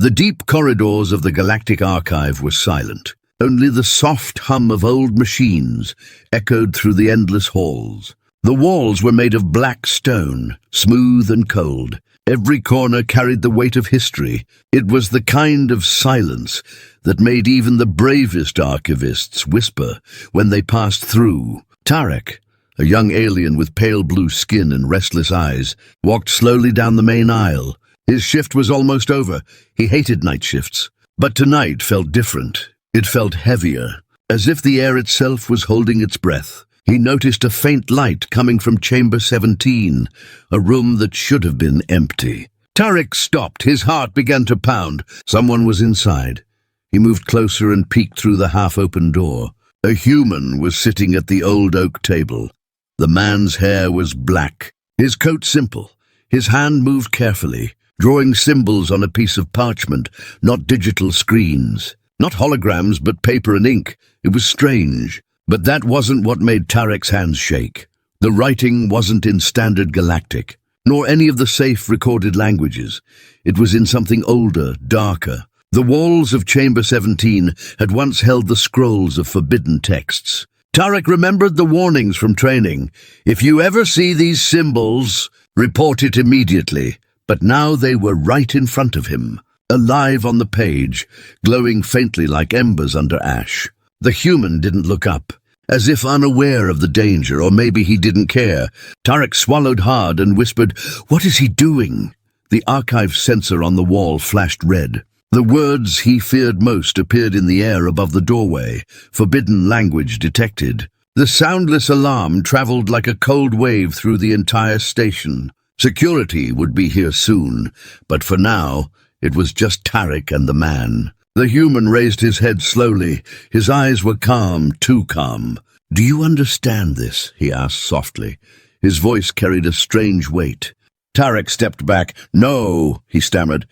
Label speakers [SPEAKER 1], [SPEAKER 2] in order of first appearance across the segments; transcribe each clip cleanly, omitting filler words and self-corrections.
[SPEAKER 1] The deep corridors of the Galactic Archive were silent. Only the soft hum of old machines echoed through the endless halls. The walls were made of black stone, smooth and cold. Every corner carried the weight of history. It was the kind of silence that made even the bravest archivists whisper when they passed through. Tarek, a young alien with pale blue skin and restless eyes, walked slowly down the main aisle. His shift was almost over. He hated night shifts. But tonight felt different. It felt heavier, as if the air itself was holding its breath. He noticed a faint light coming from Chamber 17, a room that should have been empty. Tarek stopped. His heart began to pound. Someone was inside. He moved closer and peeked through the half-open door. A human was sitting at the old oak table. The man's hair was black, his coat simple. His hand moved carefully, drawing symbols on a piece of parchment, not digital screens. Not holograms, but paper and ink. It was strange. But that wasn't what made Tarek's hands shake. The writing wasn't in standard Galactic, nor any of the safe recorded languages. It was in something older, darker. The walls of Chamber 17 had once held the scrolls of forbidden texts. Tarek remembered the warnings from training. If you ever see these symbols, report it immediately. But now they were right in front of him, alive on the page, glowing faintly like embers under ash. The human didn't look up, as if unaware of the danger, or maybe he didn't care. Tarek swallowed hard and whispered, "What is he doing?" The archive sensor on the wall flashed red. The words he feared most appeared in the air above the doorway. Forbidden language detected. The soundless alarm traveled like a cold wave through the entire station. Security would be here soon, but for now, it was just Tarek and the man. The human raised his head slowly. His eyes were calm, too calm. "Do you understand this?" he asked softly. His voice carried a strange weight. Tarek stepped back. "No," he stammered.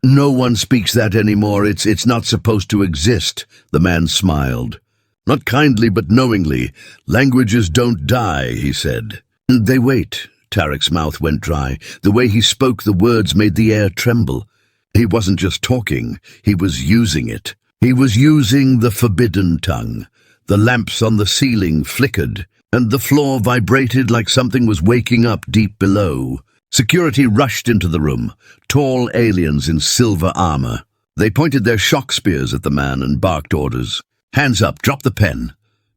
[SPEAKER 1] "No one speaks that anymore. It's not supposed to exist." The man smiled. Not kindly, but knowingly. "Languages don't die," he said. "They wait." Tarek's mouth went dry. The way he spoke, the words made the air tremble. He wasn't just talking, he was using it. He was using the forbidden tongue. The lamps on the ceiling flickered, and the floor vibrated like something was waking up deep below. Security rushed into the room, tall aliens in silver armor. They pointed their shock spears at the man and barked orders. "Hands up, drop the pen."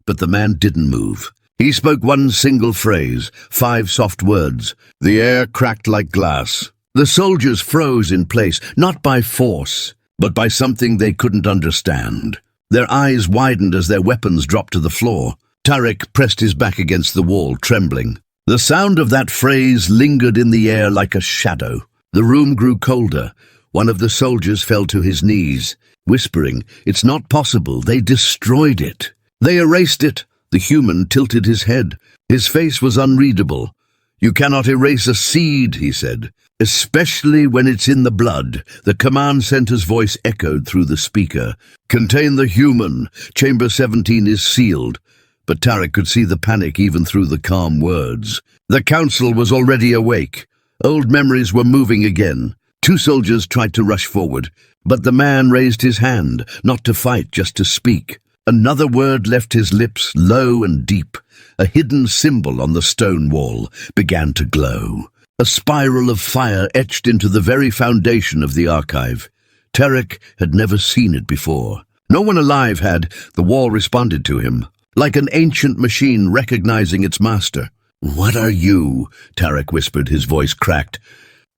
[SPEAKER 1] But the man didn't move. He spoke one single phrase, 5 soft words. The air cracked like glass. The soldiers froze in place, not by force, but by something they couldn't understand. Their eyes widened as their weapons dropped to the floor. Tarek pressed his back against the wall, trembling. The sound of that phrase lingered in the air like a shadow. The room grew colder. One of the soldiers fell to his knees, whispering, "It's not possible. They destroyed it. They erased it." The human tilted his head. His face was unreadable. "You cannot erase a seed," he said, "especially when it's in the blood." The command center's voice echoed through the speaker. "Contain the human. Chamber 17 is sealed." But Tarek could see the panic even through the calm words. The council was already awake. Old memories were moving again. 2 soldiers tried to rush forward, but the man raised his hand, not to fight, just to speak. Another word left his lips, low and deep. A hidden symbol on the stone wall began to glow. A spiral of fire etched into the very foundation of the archive. Tarek had never seen it before. No one alive had. The wall responded to him, like an ancient machine recognizing its master. "What are you?" Tarek whispered, his voice cracked.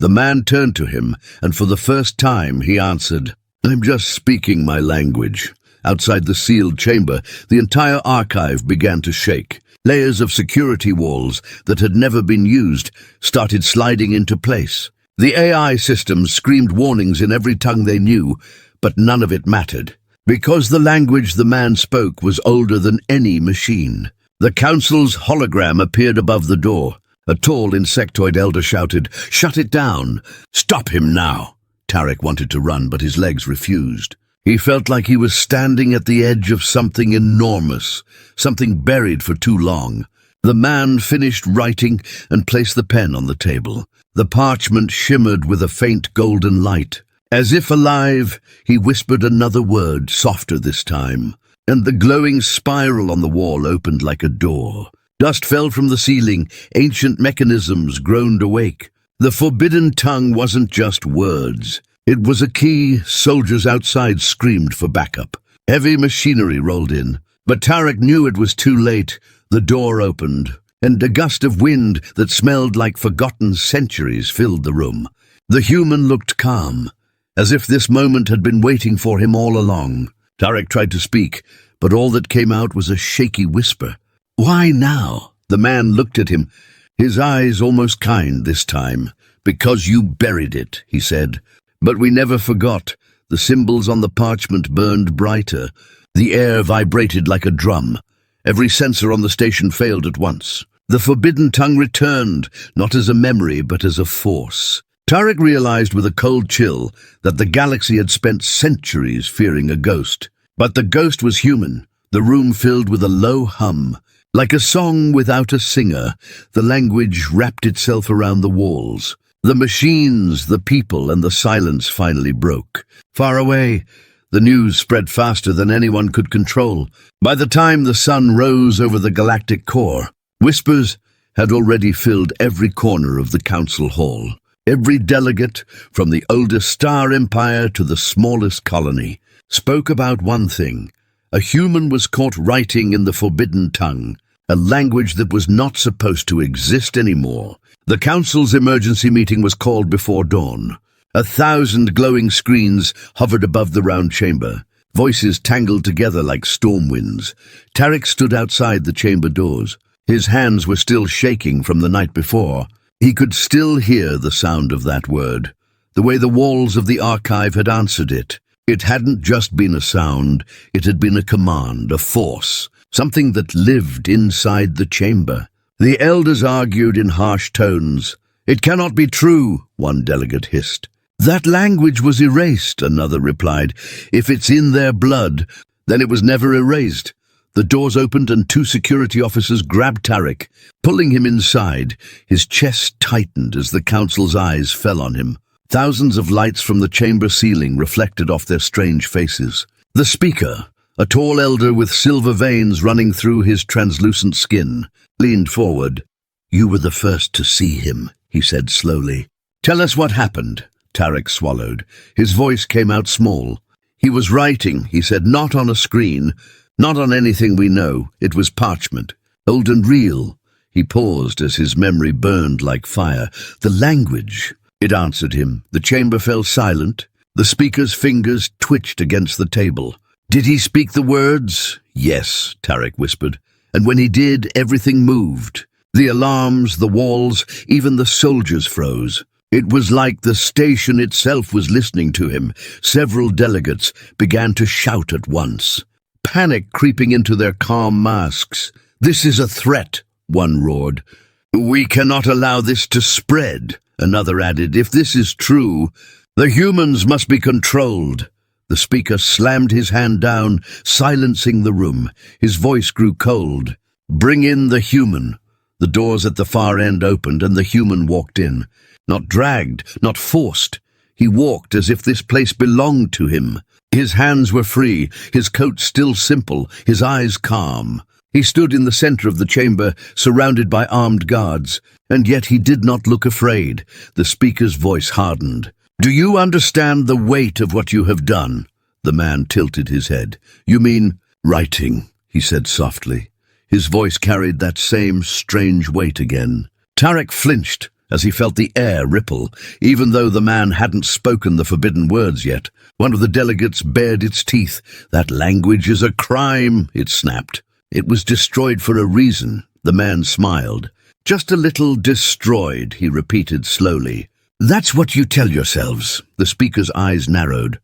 [SPEAKER 1] The man turned to him, and for the first time he answered, "I'm just speaking my language." Outside the sealed chamber, the entire archive began to shake. Layers of security walls that had never been used started sliding into place. The AI systems screamed warnings in every tongue they knew, but none of it mattered, because the language the man spoke was older than any machine. The council's hologram appeared above the door. A tall insectoid elder shouted, "Shut it down! Stop him now!" Tarek wanted to run, but his legs refused. He felt like he was standing at the edge of something enormous, something buried for too long. The man finished writing and placed the pen on the table. The parchment shimmered with a faint golden light. As if alive, he whispered another word, softer this time, and the glowing spiral on the wall opened like a door. Dust fell from the ceiling, ancient mechanisms groaned awake. The forbidden tongue wasn't just words. It was a key. Soldiers outside screamed for backup. Heavy machinery rolled in, but Tarek knew it was too late. The door opened, and a gust of wind that smelled like forgotten centuries filled the room. The human looked calm, as if this moment had been waiting for him all along. Tarek tried to speak, but all that came out was a shaky whisper. "Why now?" The man looked at him, his eyes almost kind this time. "Because you buried it," he said. "But we never forgot." The symbols on the parchment burned brighter. The air vibrated like a drum. Every sensor on the station failed at once. The forbidden tongue returned, not as a memory, but as a force. Tarek realized with a cold chill that the galaxy had spent centuries fearing a ghost. But the ghost was human, the room filled with a low hum. Like a song without a singer, the language wrapped itself around the walls. The machines, the people, and the silence finally broke. Far away, the news spread faster than anyone could control. By the time the sun rose over the galactic core, whispers had already filled every corner of the council hall. Every delegate, from the oldest star empire to the smallest colony, spoke about one thing. A human was caught writing in the forbidden tongue, a language that was not supposed to exist anymore. The council's emergency meeting was called before dawn. 1,000 glowing screens hovered above the round chamber. Voices tangled together like storm winds. Tarek stood outside the chamber doors. His hands were still shaking from the night before. He could still hear the sound of that word, the way the walls of the archive had answered it. It hadn't just been a sound, it had been a command, a force, something that lived inside the chamber. The elders argued in harsh tones. "It cannot be true," one delegate hissed. "That language was erased," another replied. "If it's in their blood, then it was never erased." The doors opened and 2 security officers grabbed Tarek, pulling him inside. His chest tightened as the council's eyes fell on him. Thousands of lights from the chamber ceiling reflected off their strange faces. The speaker, a tall elder with silver veins running through his translucent skin, leaned forward. "You were the first to see him," he said slowly. "Tell us what happened." Tarek swallowed. His voice came out small. "He was writing," he said, "not on a screen. Not on anything we know. It was parchment, old and real." He paused as his memory burned like fire. "The language," it answered him. The chamber fell silent. The speaker's fingers twitched against the table. "Did he speak the words?" "Yes," Tarek whispered. "And when he did, everything moved. The alarms, the walls, even the soldiers froze. It was like the station itself was listening to him." Several delegates began to shout at once, panic creeping into their calm masks. "This is a threat," one roared. "We cannot allow this to spread," another added. "If this is true, the humans must be controlled." The speaker slammed his hand down, silencing the room. His voice grew cold. "Bring in the human." The doors at the far end opened and the human walked in. Not dragged, not forced. He walked as if this place belonged to him. His hands were free, his coat still simple, his eyes calm. He stood in the center of the chamber, surrounded by armed guards, and yet he did not look afraid. The speaker's voice hardened. "Do you understand the weight of what you have done?" The man tilted his head. "You mean writing," he said softly. His voice carried that same strange weight again. Tarek flinched as he felt the air ripple, even though the man hadn't spoken the forbidden words yet. One of the delegates bared its teeth. "That language is a crime," it snapped. "It was destroyed for a reason." The man smiled. "Just a little destroyed," he repeated slowly. "That's what you tell yourselves." The speaker's eyes narrowed.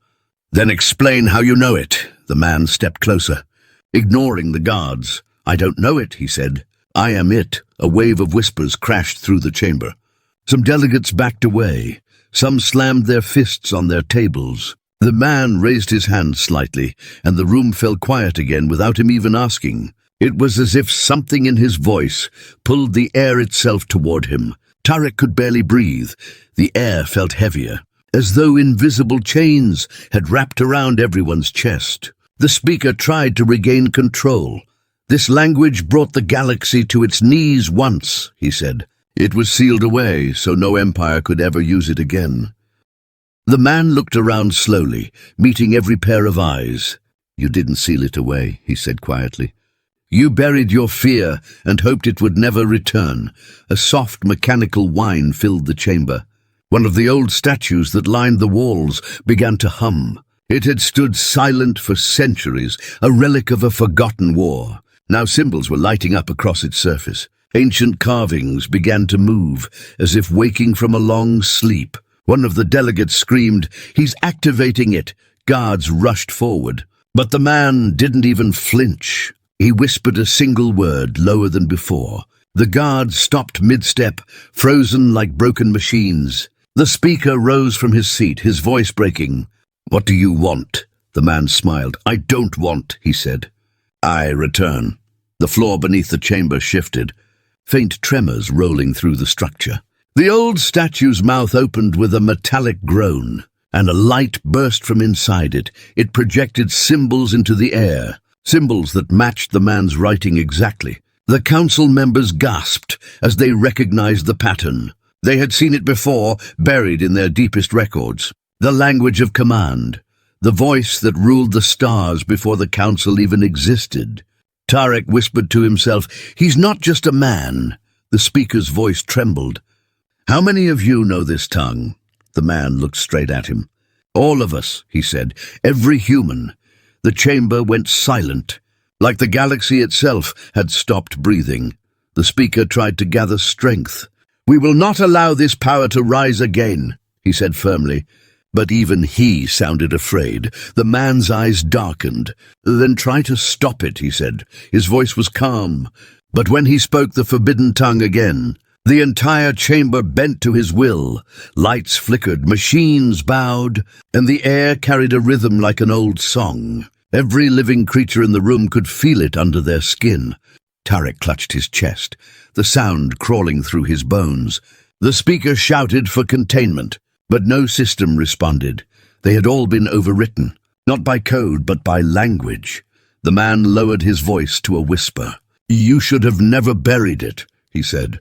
[SPEAKER 1] "Then explain how you know it." The man stepped closer, ignoring the guards. "I don't know it," he said. "I am it." A wave of whispers crashed through the chamber. Some delegates backed away. Some slammed their fists on their tables. The man raised his hand slightly, and the room fell quiet again without him even asking. It was as if something in his voice pulled the air itself toward him. Tarek could barely breathe. The air felt heavier. as though invisible chains had wrapped around everyone's chest. The speaker tried to regain control. "This language brought the galaxy to its knees once," he said. "It was sealed away, so no empire could ever use it again." The man looked around slowly, meeting every pair of eyes. "You didn't seal it away," he said quietly. "You buried your fear and hoped it would never return." A soft mechanical whine filled the chamber. One of the old statues that lined the walls began to hum. It had stood silent for centuries, a relic of a forgotten war. Now symbols were lighting up across its surface. Ancient carvings began to move, as if waking from a long sleep. One of the delegates screamed, "He's activating it!" Guards rushed forward. But the man didn't even flinch. He whispered a single word, lower than before. The guards stopped mid-step, frozen like broken machines. The speaker rose from his seat, his voice breaking. "What do you want?" The man smiled. "I don't want," he said. "I return." The floor beneath the chamber shifted, faint tremors rolling through the structure. The old statue's mouth opened with a metallic groan, and a light burst from inside it. It projected symbols into the air, symbols that matched the man's writing exactly. The council members gasped as they recognized the pattern. They had seen it before, buried in their deepest records. The language of command, the voice that ruled the stars before the council even existed. Tarek whispered to himself, "He's not just a man." The speaker's voice trembled. "How many of you know this tongue?" The man looked straight at him. "All of us," he said. "Every human." The chamber went silent, like the galaxy itself had stopped breathing. The speaker tried to gather strength. "We will not allow this power to rise again," he said firmly. But even he sounded afraid. The man's eyes darkened. "Then try to stop it," he said. His voice was calm. But when he spoke the forbidden tongue again, the entire chamber bent to his will. Lights flickered, machines bowed, and the air carried a rhythm like an old song. Every living creature in the room could feel it under their skin. Tarek clutched his chest, the sound crawling through his bones. The speaker shouted for containment, but no system responded. They had all been overwritten, not by code but by language. The man lowered his voice to a whisper. "You should have never buried it," he said.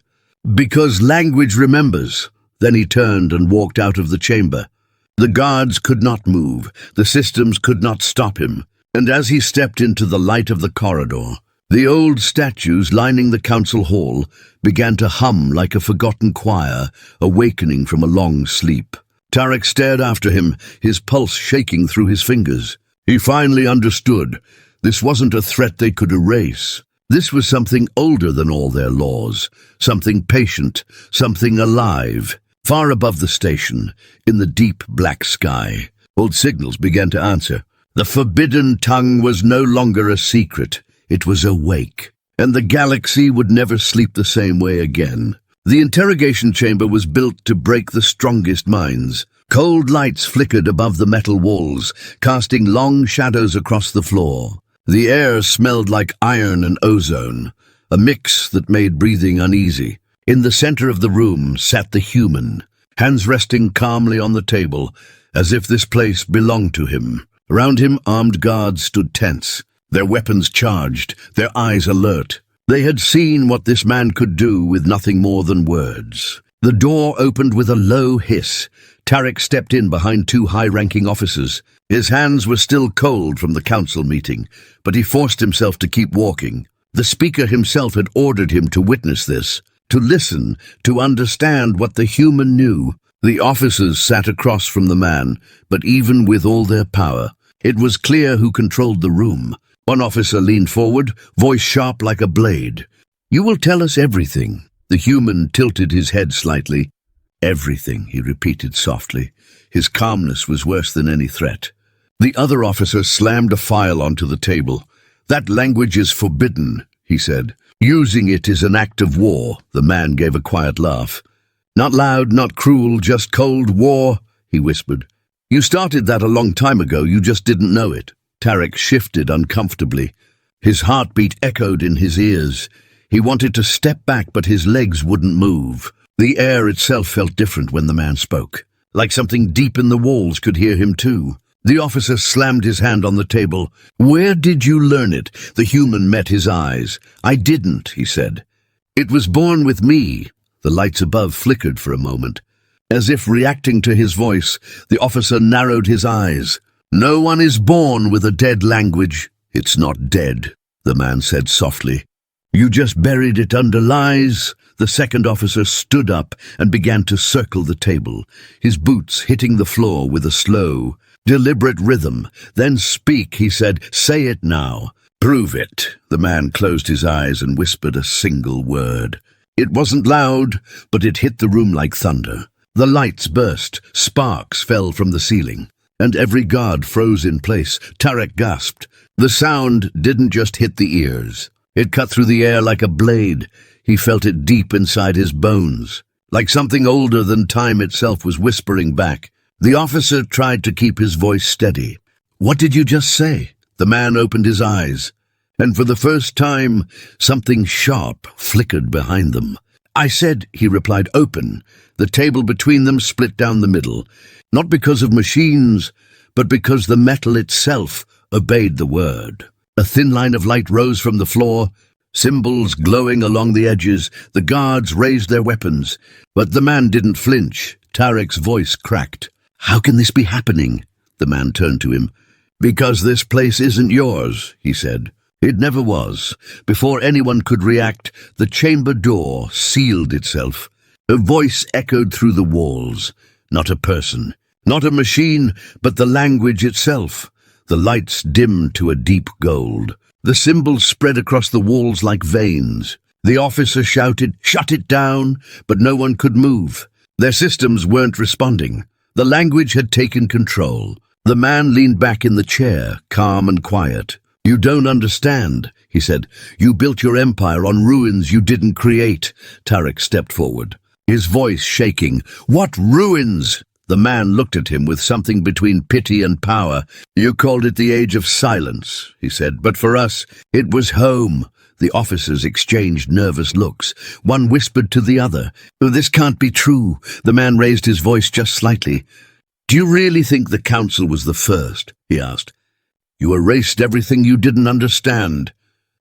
[SPEAKER 1] "Because language remembers." Then he turned and walked out of the chamber. The guards could not move, the systems could not stop him, and as he stepped into the light of the corridor, the old statues lining the council hall began to hum like a forgotten choir, awakening from a long sleep. Tarek stared after him, his pulse shaking through his fingers. He finally understood. This wasn't a threat they could erase. This was something older than all their laws, something patient, something alive. Far above the station, in the deep black sky, old signals began to answer. The forbidden tongue was no longer a secret. It was awake, and the galaxy would never sleep the same way again. The interrogation chamber was built to break the strongest minds. Cold lights flickered above the metal walls, casting long shadows across the floor. The air smelled like iron and ozone, a mix that made breathing uneasy. In the center of the room sat the human, hands resting calmly on the table, as if this place belonged to him. Around him, armed guards stood tense, their weapons charged, their eyes alert. They had seen what this man could do with nothing more than words. The door opened with a low hiss. Tarek stepped in behind two high-ranking officers. His hands were still cold from the council meeting, but he forced himself to keep walking. The speaker himself had ordered him to witness this, to listen, to understand what the human knew. The officers sat across from the man, but even with all their power, it was clear who controlled the room. One officer leaned forward, voice sharp like a blade. "You will tell us everything." The human tilted his head slightly. "Everything," he repeated softly. His calmness was worse than any threat. The other officer slammed a file onto the table. "That language is forbidden," he said. "Using it is an act of war." The man gave a quiet laugh. "Not loud, not cruel, just cold war," he whispered. "You started that a long time ago, you just didn't know it." Tarek shifted uncomfortably. His heartbeat echoed in his ears. He wanted to step back, but his legs wouldn't move. The air itself felt different when the man spoke. like something deep in the walls could hear him too. The officer slammed his hand on the table. "Where did you learn it?" The human met his eyes. "I didn't," he said. "It was born with me." The lights above flickered for a moment. As if reacting to his voice, the officer narrowed his eyes. "No one is born with a dead language." "It's not dead," the man said softly. "You just buried it under lies." The second officer stood up and began to circle the table, his boots hitting the floor with a slow, deliberate rhythm. "Then speak," he said. "Say it now." "Prove it." The man closed his eyes and whispered a single word. It wasn't loud, but it hit the room like thunder. The lights burst, sparks fell from the ceiling, and every guard froze in place. Tarek gasped. The sound didn't just hit the ears. It cut through the air like a blade. He felt it deep inside his bones, like something older than time itself was whispering back. The officer tried to keep his voice steady. "What did you just say?" The man opened his eyes, and for the first time, something sharp flickered behind them. "I said," he replied, "open." The table between them split down the middle, not because of machines, but because the metal itself obeyed the word. A thin line of light rose from the floor, symbols glowing along the edges. The guards raised their weapons, but the man didn't flinch. Tarek's voice cracked. "How can this be happening?" The man turned to him. "Because this place isn't yours," he said. It never was. Before anyone could react, the chamber door sealed itself. A voice echoed through the walls. Not a person, not a machine, but the language itself. The lights dimmed to a deep gold. The symbols spread across the walls like veins. The officer shouted, "Shut it down!" but no one could move. Their systems weren't responding. The language had taken control. The man leaned back in the chair, calm and quiet. "You don't understand," he said. "You built your empire on ruins you didn't create." Tarek stepped forward, his voice shaking. "What ruins?" The man looked at him with something between pity and power. "You called it the age of silence," he said, "but for us, it was home." The officers exchanged nervous looks. One whispered to the other, "This can't be true." The man raised his voice just slightly. "Do you really think the council was the first?" he asked. "You erased everything you didn't understand.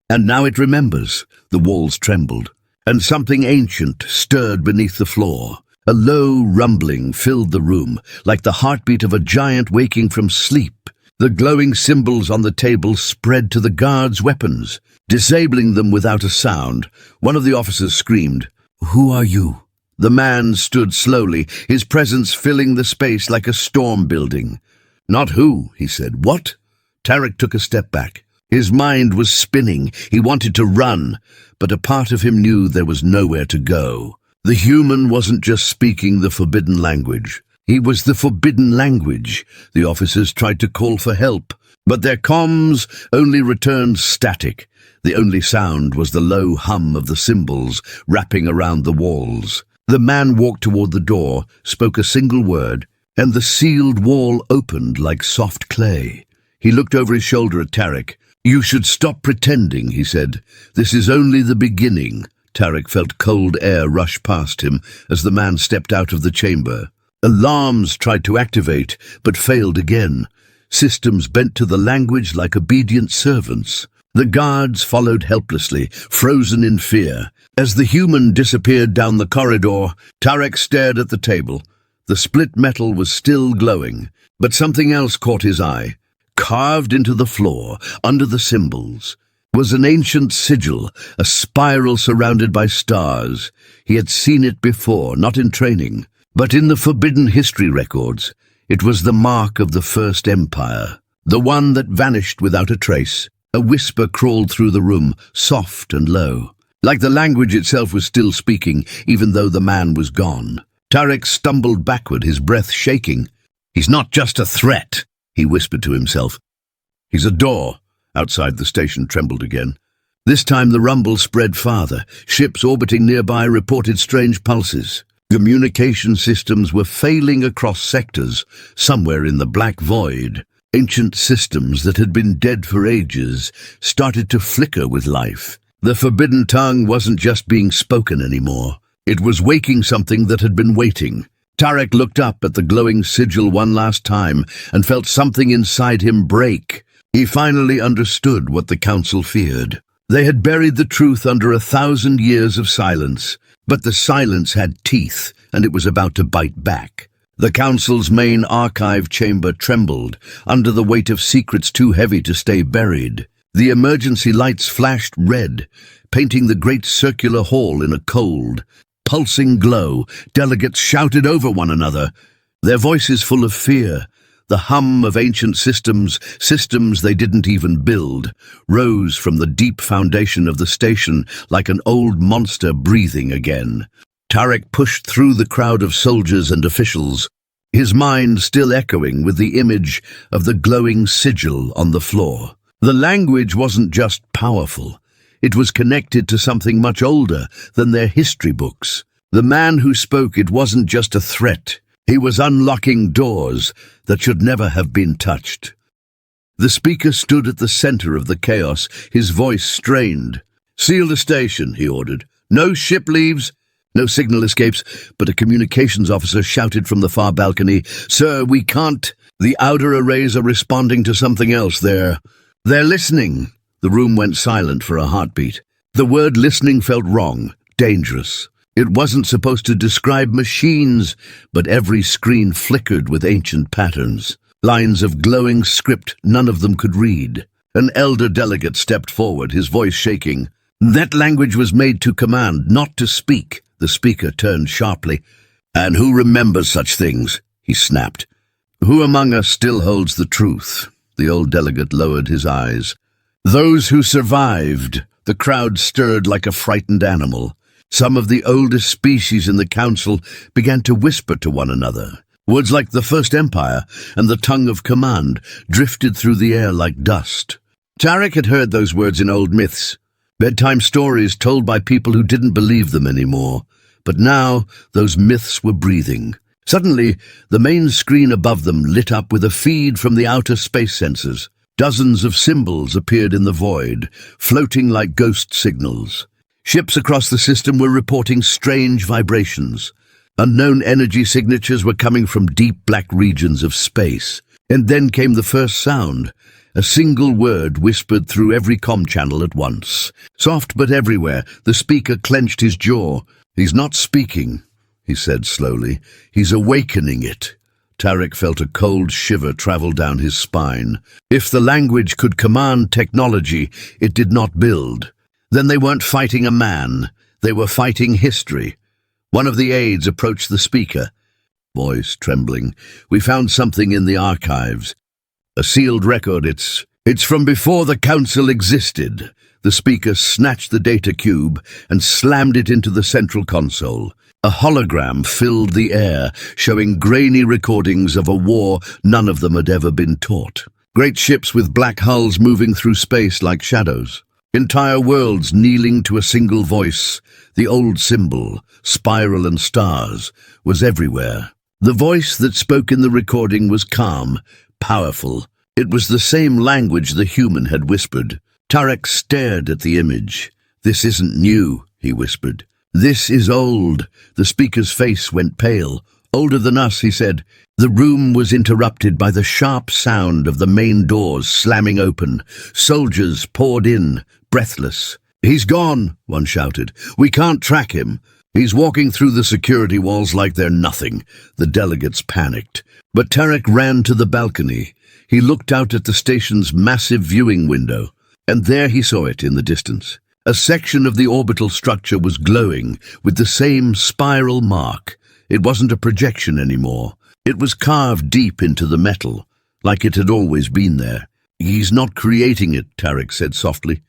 [SPEAKER 1] And now it remembers." The walls trembled, and something ancient stirred beneath the floor. A low rumbling filled the room, like the heartbeat of a giant waking from sleep. The glowing symbols on the table spread to the guards' weapons, disabling them without a sound. One of the officers screamed, "Who are you?" The man stood slowly, his presence filling the space like a storm building. "Not who," he said. "What?" Tarek took a step back. His mind was spinning. He wanted to run, but a part of him knew there was nowhere to go. The human wasn't just speaking the forbidden language. He was the forbidden language. The officers tried to call for help, but their comms only returned static. The only sound was the low hum of the symbols wrapping around the walls. The man walked toward the door, spoke a single word, and the sealed wall opened like soft clay. He looked over his shoulder at Tarek. "You should stop pretending," he said. "This is only the beginning." Tarek felt cold air rush past him as the man stepped out of the chamber. Alarms tried to activate, but failed again. Systems bent to the language like obedient servants. The guards followed helplessly, frozen in fear. As the human disappeared down the corridor, Tarek stared at the table. The split metal was still glowing, but something else caught his eye. Carved into the floor, under the symbols, was an ancient sigil, a spiral surrounded by stars. He had seen it before, not in training, but in the forbidden history records. It was the mark of the First Empire, the one that vanished without a trace. A whisper crawled through the room, soft and low, like the language itself was still speaking, even though the man was gone. Tarek stumbled backward, his breath shaking. "He's not just a threat," he whispered to himself. "He's a door." Outside, the station trembled again. This time the rumble spread farther. Ships orbiting nearby reported strange pulses. Communication systems were failing across sectors, somewhere in the black void. Ancient systems that had been dead for ages started to flicker with life. The forbidden tongue wasn't just being spoken anymore. It was waking something that had been waiting. Tarek looked up at the glowing sigil one last time and felt something inside him break. He finally understood what the council feared. They had buried the truth under 1,000 years of silence, but the silence had teeth, and it was about to bite back. The council's main archive chamber trembled under the weight of secrets too heavy to stay buried. The emergency lights flashed red, painting the great circular hall in a cold, pulsing glow. Delegates shouted over one another, their voices full of fear. The hum of ancient systems they didn't even build, rose from the deep foundation of the station like an old monster breathing again. Tarek pushed through the crowd of soldiers and officials, his mind still echoing with the image of the glowing sigil on the floor. The language wasn't just powerful. It was connected to something much older than their history books. The man who spoke, it wasn't just a threat. He was unlocking doors that should never have been touched. The speaker stood at the center of the chaos, his voice strained. "Seal the station," he ordered. "No ship leaves, no signal escapes," but a communications officer shouted from the far balcony, "Sir, we can't. The outer arrays are responding to something else. They're listening." The room went silent for a heartbeat. The word listening felt wrong, dangerous. It wasn't supposed to describe machines, but every screen flickered with ancient patterns. Lines of glowing script none of them could read. An elder delegate stepped forward, his voice shaking. "That language was made to command, not to speak." The speaker turned sharply. "And who remembers such things?" he snapped. "Who among us still holds the truth?" The old delegate lowered his eyes. "Those who survived." The crowd stirred like a frightened animal. Some of the oldest species in the council began to whisper to one another. Words like the First Empire and the tongue of command drifted through the air like dust. Tarek had heard those words in old myths, bedtime stories told by people who didn't believe them anymore. But now those myths were breathing. Suddenly, the main screen above them lit up with a feed from the outer space sensors. Dozens of symbols appeared in the void, floating like ghost signals. Ships across the system were reporting strange vibrations. Unknown energy signatures were coming from deep black regions of space. And then came the first sound, a single word whispered through every comm channel at once. Soft but everywhere, the speaker clenched his jaw. "He's not speaking," he said slowly. "He's awakening it." Tarek felt a cold shiver travel down his spine. If the language could command technology, it did not build. Then they weren't fighting a man, they were fighting history. One of the aides approached the speaker, voice trembling. "We found something in the archives. A sealed record. It's from before the council existed." The speaker snatched the data cube and slammed it into the central console. A hologram filled the air, showing grainy recordings of a war none of them had ever been taught. Great ships with black hulls moving through space like shadows. Entire worlds kneeling to a single voice. The old symbol, spiral and stars, was everywhere. The voice that spoke in the recording was calm, powerful. It was the same language the human had whispered. Tarek stared at the image. "This isn't new," he whispered. "This is old." The speaker's face went pale. "Older than us," he said. The room was interrupted by the sharp sound of the main doors slamming open. Soldiers poured in, breathless. "He's gone," one shouted. "We can't track him. He's walking through the security walls like they're nothing." The delegates panicked. But Tarek ran to the balcony. He looked out at the station's massive viewing window, and there he saw it in the distance. A section of the orbital structure was glowing with the same spiral mark. It wasn't a projection anymore. It was carved deep into the metal, like it had always been there. "He's not creating it," Tarek said softly.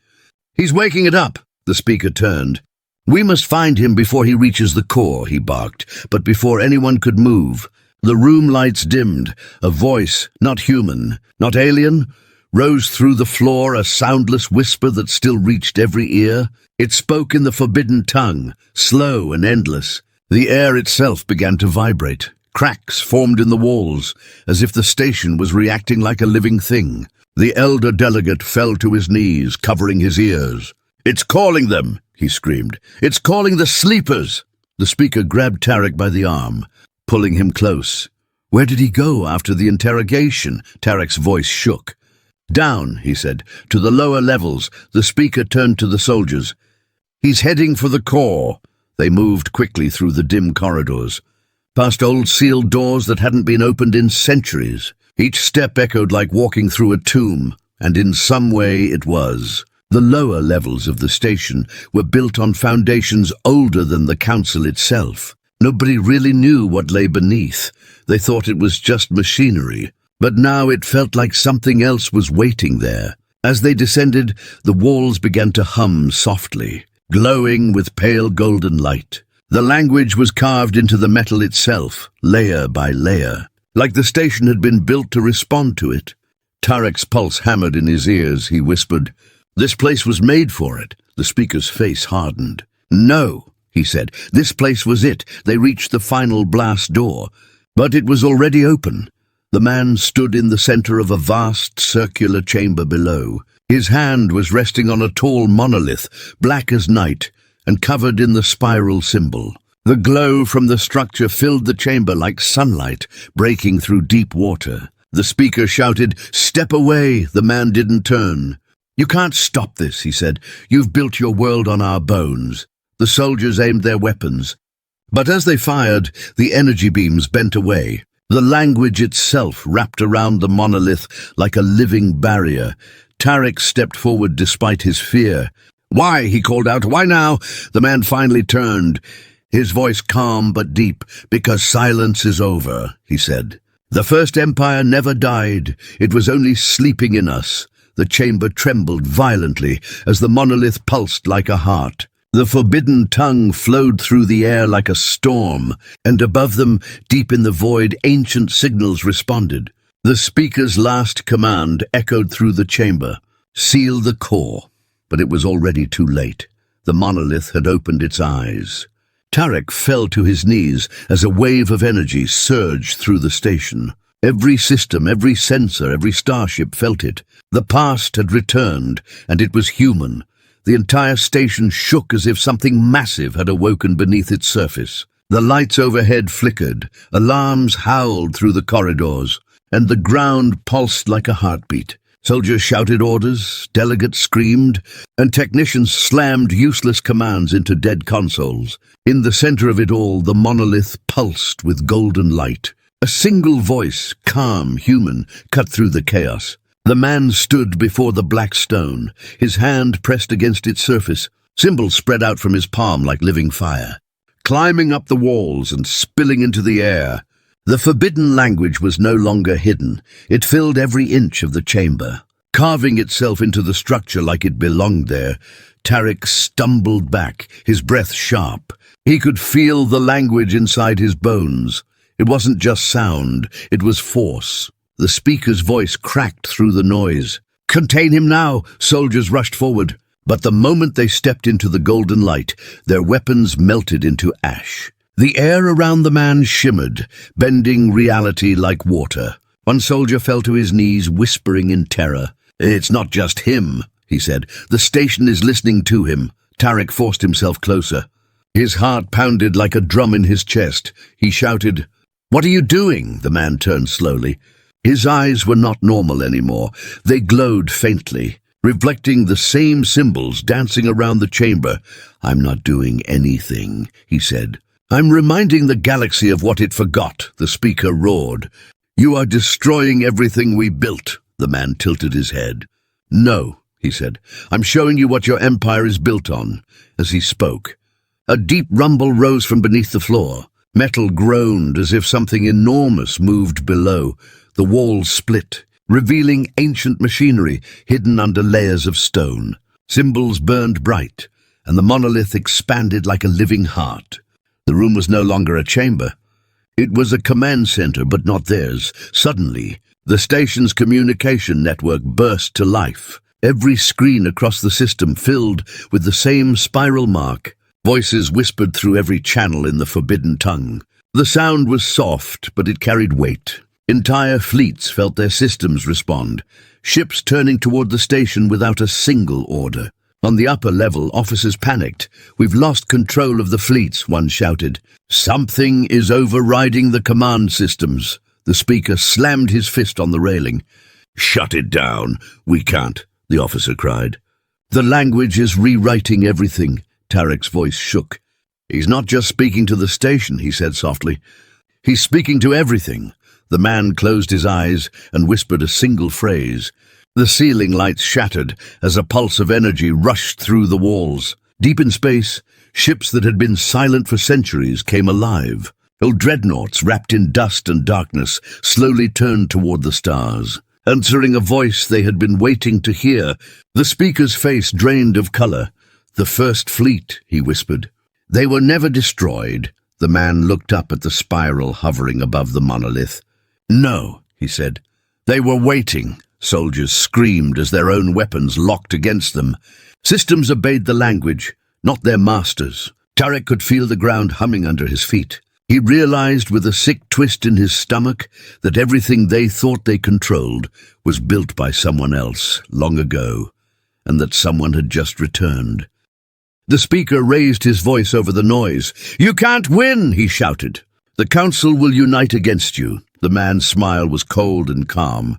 [SPEAKER 1] "He's waking it up." The speaker turned. "We must find him before he reaches the core," he barked, but before anyone could move. The room lights dimmed. A voice, not human, not alien, rose through the floor, a soundless whisper that still reached every ear. It spoke in the forbidden tongue, slow and endless. The air itself began to vibrate. Cracks formed in the walls, as if the station was reacting like a living thing. The elder delegate fell to his knees, covering his ears. "It's calling them," he screamed. "It's calling the sleepers." The speaker grabbed Tarek by the arm. pulling him close. "Where did he go after the interrogation?" Tarek's voice shook. "Down," he said, "to the lower levels." The speaker turned to the soldiers. "He's heading for the core." They moved quickly through the dim corridors, past old sealed doors that hadn't been opened in centuries. Each step echoed like walking through a tomb, and in some way it was. The lower levels of the station were built on foundations older than the council itself. Nobody really knew what lay beneath. They thought it was just machinery, but now it felt like something else was waiting there. As they descended, the walls began to hum softly, glowing with pale golden light. The language was carved into the metal itself, layer by layer, like the station had been built to respond to it. Tarek's pulse hammered in his ears. He whispered, "This place was made for it." The speaker's face hardened. "No," he said, "this place was it." They reached the final blast door, but it was already open. The man stood in the center of a vast circular chamber below. His hand was resting on a tall monolith, black as night, and covered in the spiral symbol. The glow from the structure filled the chamber like sunlight breaking through deep water. The speaker shouted, "Step away!" The man didn't turn. "You can't stop this," he said. "You've built your world on our bones." The soldiers aimed their weapons, but as they fired, the energy beams bent away. The language itself wrapped around the monolith like a living barrier. Tarek stepped forward despite his fear. "Why?" he called out. "Why now?" The man finally turned, his voice calm but deep. "Because silence is over," he said. "The First Empire never died. It was only sleeping in us." The chamber trembled violently as the monolith pulsed like a heart. The forbidden tongue flowed through the air like a storm, and above them, deep in the void, ancient signals responded. The speaker's last command echoed through the chamber, "Seal the core." But it was already too late. The monolith had opened its eyes. Tarek fell to his knees as a wave of energy surged through the station. Every system, every sensor, every starship felt it. The past had returned, and it was human. The entire station shook as if something massive had awoken beneath its surface. The lights overhead flickered, alarms howled through the corridors, and the ground pulsed like a heartbeat. Soldiers shouted orders, delegates screamed, and technicians slammed useless commands into dead consoles. In the center of it all, the monolith pulsed with golden light. A single voice, calm, human, cut through the chaos. The man stood before the black stone, his hand pressed against its surface. Symbols spread out from his palm like living fire, climbing up the walls and spilling into the air. The forbidden language was no longer hidden. It filled every inch of the chamber, carving itself into the structure like it belonged there. Tarek stumbled back, his breath sharp. He could feel the language inside his bones. It wasn't just sound, it was force. The speaker's voice cracked through the noise. "Contain him now!" Soldiers rushed forward. But the moment they stepped into the golden light, their weapons melted into ash. The air around the man shimmered, bending reality like water. One soldier fell to his knees, whispering in terror. "It's not just him," he said. "The station is listening to him." Tarek forced himself closer. His heart pounded like a drum in his chest. He shouted, "What are you doing?" The man turned slowly. His eyes were not normal anymore. They glowed faintly, reflecting the same symbols dancing around the chamber. "I'm not doing anything," he said. "I'm reminding the galaxy of what it forgot," the speaker roared. "You are destroying everything we built." The man tilted his head. "No," he said. "I'm showing you what your empire is built on." As he spoke, a deep rumble rose from beneath the floor. Metal groaned as if something enormous moved below. The walls split, revealing ancient machinery hidden under layers of stone. Symbols burned bright, and the monolith expanded like a living heart. The room was no longer a chamber. It was a command center, but not theirs. Suddenly, the station's communication network burst to life. Every screen across the system filled with the same spiral mark. Voices whispered through every channel in the forbidden tongue. The sound was soft, but it carried weight. Entire fleets felt their systems respond, ships turning toward the station without a single order. On the upper level, officers panicked. "We've lost control of the fleets," one shouted. "Something is overriding the command systems." The speaker slammed his fist on the railing. "Shut it down. We can't," the officer cried. "The language is rewriting everything." Tarek's voice shook. "He's not just speaking to the station," he said softly. "He's speaking to everything." The man closed his eyes and whispered a single phrase. The ceiling lights shattered as a pulse of energy rushed through the walls. Deep in space, ships that had been silent for centuries came alive. Old dreadnoughts wrapped in dust and darkness slowly turned toward the stars, answering a voice they had been waiting to hear. The speaker's face drained of color. "The First Fleet," he whispered. "They were never destroyed." The man looked up at the spiral hovering above the monolith. "No," he said. "They were waiting." Soldiers screamed as their own weapons locked against them. Systems obeyed the language, not their masters. Tarek could feel the ground humming under his feet. He realized with a sick twist in his stomach that everything they thought they controlled was built by someone else long ago, and that someone had just returned. The speaker raised his voice over the noise. "You can't win," he shouted. "The Council will unite against you." The man's smile was cold and calm.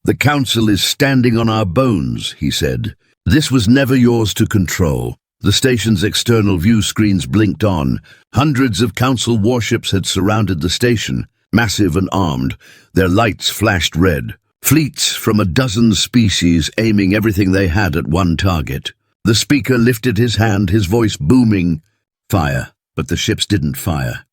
[SPEAKER 1] "The Council is standing on our bones," he said. "This was never yours to control." The station's external view screens blinked on. Hundreds of Council warships had surrounded the station, massive and armed. Their lights flashed red. Fleets from a dozen species aiming everything they had at one target. The speaker lifted his hand, his voice booming. Fire. But the ships didn't fire.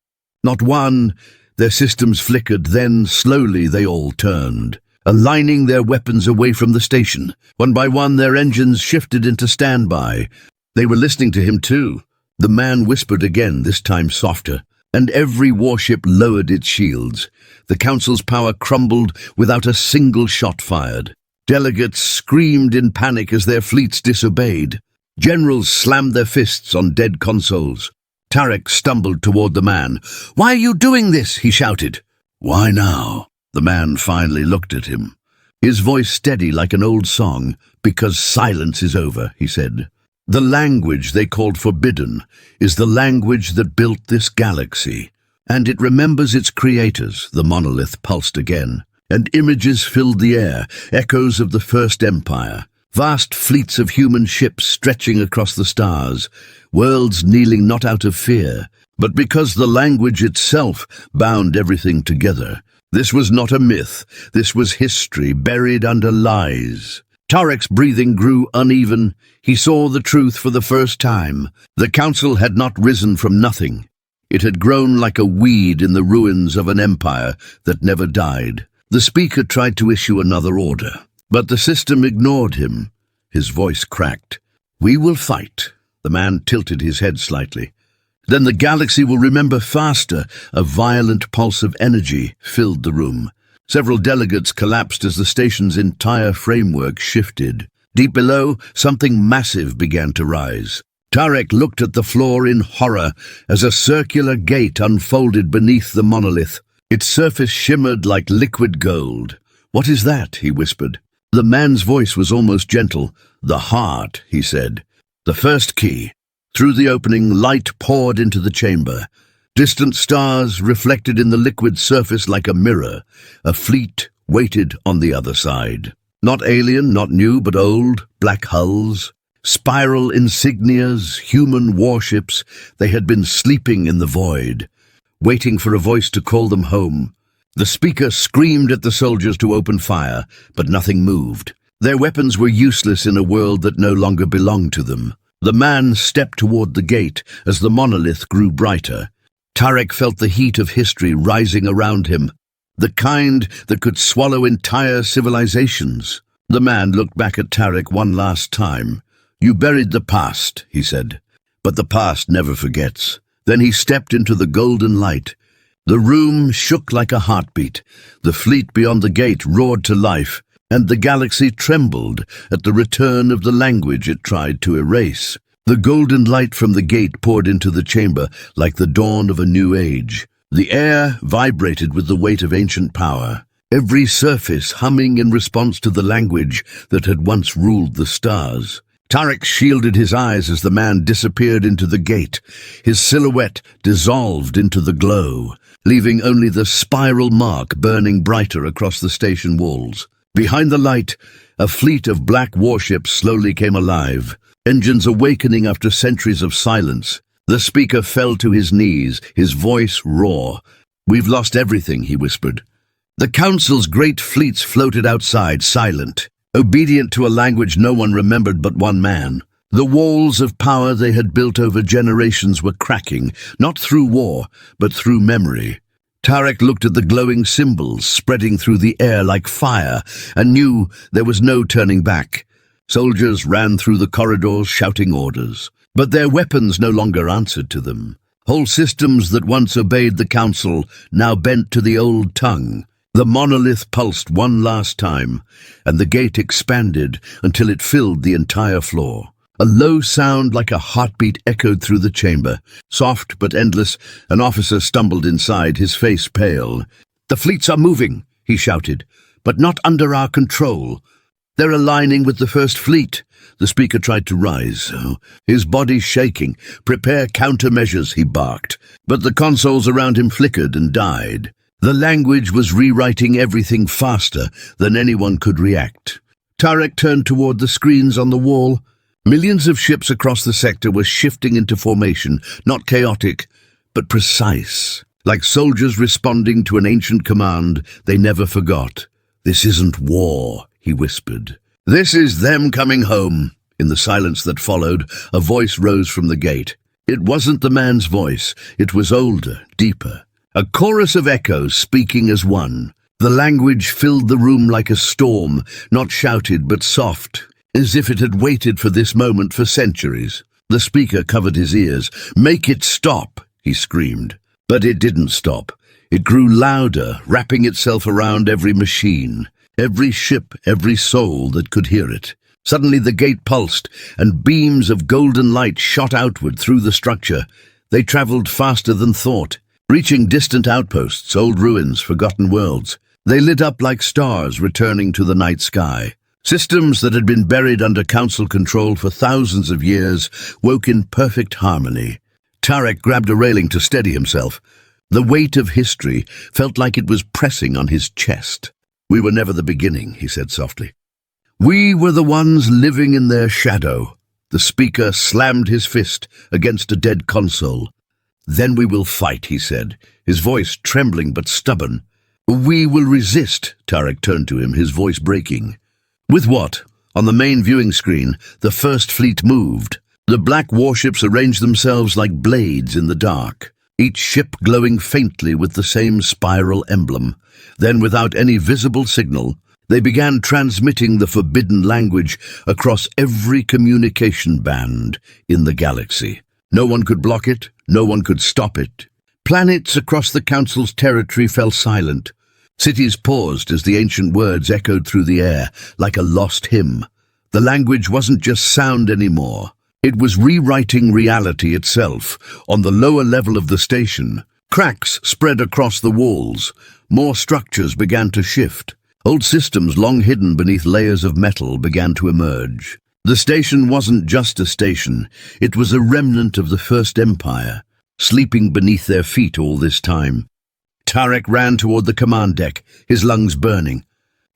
[SPEAKER 1] Not one. Their systems flickered, then slowly they all turned, aligning their weapons away from the station. One by one, their engines shifted into standby. They were listening to him too. The man whispered again, this time softer, and every warship lowered its shields. The Council's power crumbled without a single shot fired. Delegates screamed in panic as their fleets disobeyed. Generals slammed their fists on dead consoles. Tarek stumbled toward the man. "Why are you doing this?" he shouted. "Why now?" The man finally looked at him. His voice steady like an old song. "Because silence is over," he said. "The language they called forbidden is the language that built this galaxy. And it remembers its creators." The monolith pulsed again, and images filled the air, echoes of the First Empire. Vast fleets of human ships stretching across the stars, worlds kneeling not out of fear, but because the language itself bound everything together. This was not a myth. This was history buried under lies. Tarek's breathing grew uneven. He saw the truth for the first time. The Council had not risen from nothing. It had grown like a weed in the ruins of an empire that never died. The speaker tried to issue another order, but the system ignored him. His voice cracked. "We will fight." The man tilted his head slightly. "Then the galaxy will remember faster." A violent pulse of energy filled the room. Several delegates collapsed as the station's entire framework shifted. Deep below, something massive began to rise. Tarek looked at the floor in horror as a circular gate unfolded beneath the monolith. Its surface shimmered like liquid gold. "What is that?" he whispered. The man's voice was almost gentle. "The heart," he said. "The first key." Through the opening, light poured into the chamber. Distant stars reflected in the liquid surface like a mirror. A fleet waited on the other side. Not alien, not new, but old, black hulls, spiral insignias, human warships. They had been sleeping in the void, waiting for a voice to call them home. The speaker screamed at the soldiers to open fire, but nothing moved. Their weapons were useless in a world that no longer belonged to them. The man stepped toward the gate as the monolith grew brighter. Tarek felt the heat of history rising around him, the kind that could swallow entire civilizations. The man looked back at Tarek one last time. "You buried the past," he said, "but the past never forgets." Then he stepped into the golden light. The room shook like a heartbeat. The fleet beyond the gate roared to life, and the galaxy trembled at the return of the language it tried to erase. The golden light from the gate poured into the chamber like the dawn of a new age. The air vibrated with the weight of ancient power, every surface humming in response to the language that had once ruled the stars. Tarek shielded his eyes as the man disappeared into the gate. His silhouette dissolved into the glow, leaving only the spiral mark burning brighter across the station walls. Behind the light, a fleet of black warships slowly came alive, engines awakening after centuries of silence. The speaker fell to his knees, his voice raw. "We've lost everything," he whispered. The Council's great fleets floated outside, silent, obedient to a language no one remembered but one man. The walls of power they had built over generations were cracking, not through war, but through memory. Tarek looked at the glowing symbols spreading through the air like fire and knew there was no turning back. Soldiers ran through the corridors shouting orders, but their weapons no longer answered to them. Whole systems that once obeyed the Council now bent to the old tongue. The monolith pulsed one last time, and the gate expanded until it filled the entire floor. A low sound like a heartbeat echoed through the chamber. Soft but endless, an officer stumbled inside, his face pale. "The fleets are moving," he shouted, "but not under our control. They're aligning with the First Fleet." The speaker tried to rise, his body shaking. "Prepare countermeasures," he barked, but the consoles around him flickered and died. The language was rewriting everything faster than anyone could react. Tarek turned toward the screens on the wall. Millions of ships across the sector were shifting into formation, not chaotic, but precise. Like soldiers responding to an ancient command they never forgot. "This isn't war," he whispered. "This is them coming home." In the silence that followed, a voice rose from the gate. It wasn't the man's voice. It was older, deeper. A chorus of echoes speaking as one. The language filled the room like a storm, not shouted but soft, as if it had waited for this moment for centuries. The speaker covered his ears. "Make it stop," he screamed. But it didn't stop. It grew louder, wrapping itself around every machine, every ship, every soul that could hear it. Suddenly the gate pulsed, and beams of golden light shot outward through the structure. They traveled faster than thought, reaching distant outposts, old ruins, forgotten worlds. They lit up like stars returning to the night sky. Systems that had been buried under Council control for thousands of years woke in perfect harmony. Tarek grabbed a railing to steady himself. The weight of history felt like it was pressing on his chest. "We were never the beginning," he said softly. "We were the ones living in their shadow." The speaker slammed his fist against a dead console. "Then we will fight," he said, his voice trembling but stubborn. "We will resist," Tarek turned to him, his voice breaking. "With what?" On the main viewing screen, the First Fleet moved. The black warships arranged themselves like blades in the dark, each ship glowing faintly with the same spiral emblem. Then, without any visible signal, they began transmitting the forbidden language across every communication band in the galaxy. No one could block it, no one could stop it. Planets across the Council's territory fell silent. Cities paused as the ancient words echoed through the air like a lost hymn. The language wasn't just sound anymore. It was rewriting reality itself. On the lower level of the station, cracks spread across the walls. More structures began to shift. Old systems long hidden beneath layers of metal began to emerge. The station wasn't just a station. It was a remnant of the First Empire, sleeping beneath their feet all this time. Tarek ran toward the command deck, his lungs burning.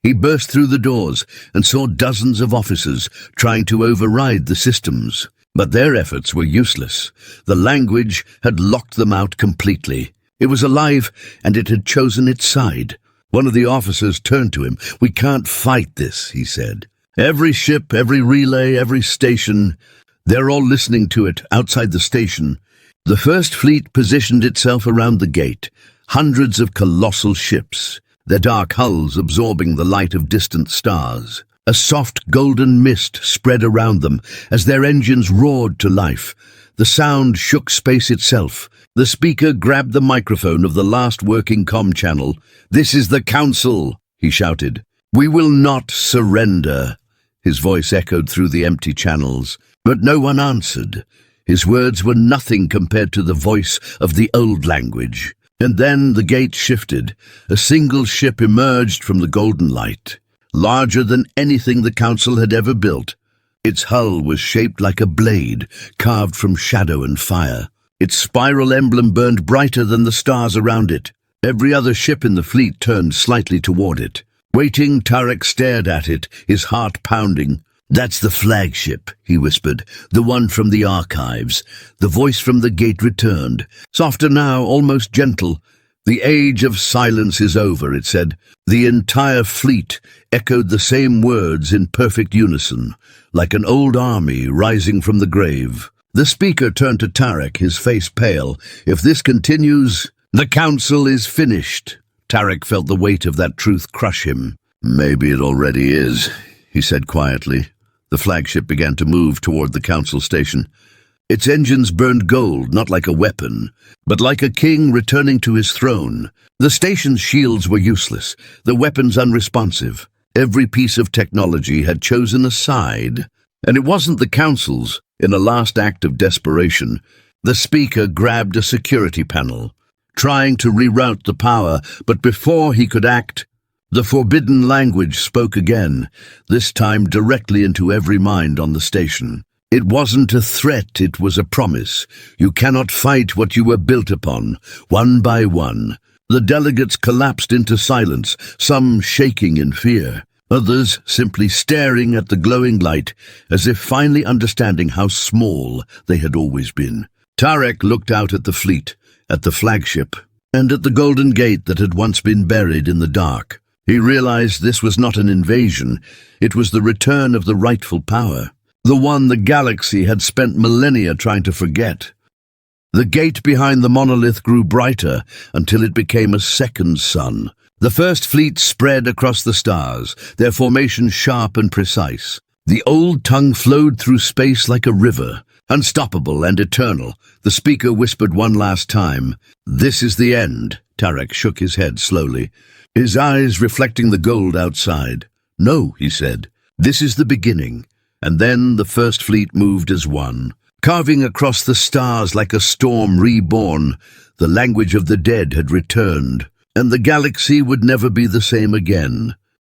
[SPEAKER 1] He burst through the doors and saw dozens of officers trying to override the systems. But their efforts were useless. The language had locked them out completely. It was alive, and it had chosen its side. One of the officers turned to him. "We can't fight this," he said. "Every ship, every relay, every station, they're all listening to it outside the station." The First Fleet positioned itself around the gate. Hundreds of colossal ships, their dark hulls absorbing the light of distant stars. A soft golden mist spread around them as their engines roared to life. The sound shook space itself. The speaker grabbed the microphone of the last working comm channel. "This is the Council," he shouted. "We will not surrender." His voice echoed through the empty channels, but no one answered. His words were nothing compared to the voice of the old language. And then the gate shifted. A single ship emerged from the golden light, larger than anything the Council had ever built. Its hull was shaped like a blade, carved from shadow and fire. Its spiral emblem burned brighter than the stars around it. Every other ship in the fleet turned slightly toward it. Waiting, Tarek stared at it, his heart pounding. "That's the flagship," he whispered, "the one from the archives." The voice from the gate returned, softer now, almost gentle. "The age of silence is over," it said. The entire fleet echoed the same words in perfect unison, like an old army rising from the grave. The speaker turned to Tarek, his face pale. "If this continues, the council is finished." Tarek felt the weight of that truth crush him. "Maybe it already is," he said quietly. The flagship began to move toward the council station. Its engines burned gold, not like a weapon, but like a king returning to his throne. The station's shields were useless, the weapons unresponsive. Every piece of technology had chosen a side, and it wasn't the council's. In a last act of desperation, the speaker grabbed a security panel, trying to reroute the power, but before he could act, the forbidden language spoke again, this time directly into every mind on the station. It wasn't a threat, it was a promise. You cannot fight what you were built upon. One by one, the delegates collapsed into silence, some shaking in fear, others simply staring at the glowing light, as if finally understanding how small they had always been. Tarek looked out at the fleet, at the flagship, and at the golden gate that had once been buried in the dark. He realized this was not an invasion, it was the return of the rightful power, the one the galaxy had spent millennia trying to forget. The gate behind the monolith grew brighter until it became a second sun. The first fleet spread across the stars, their formation sharp and precise. The old tongue flowed through space like a river, unstoppable and eternal. The speaker whispered one last time, "This is the end." Tarek shook his head slowly, his eyes reflecting the gold outside. "No," he said, "this is the beginning." And then the first fleet moved as one, carving across the stars like a storm reborn. The language of the dead had returned, and the galaxy would never be the same again.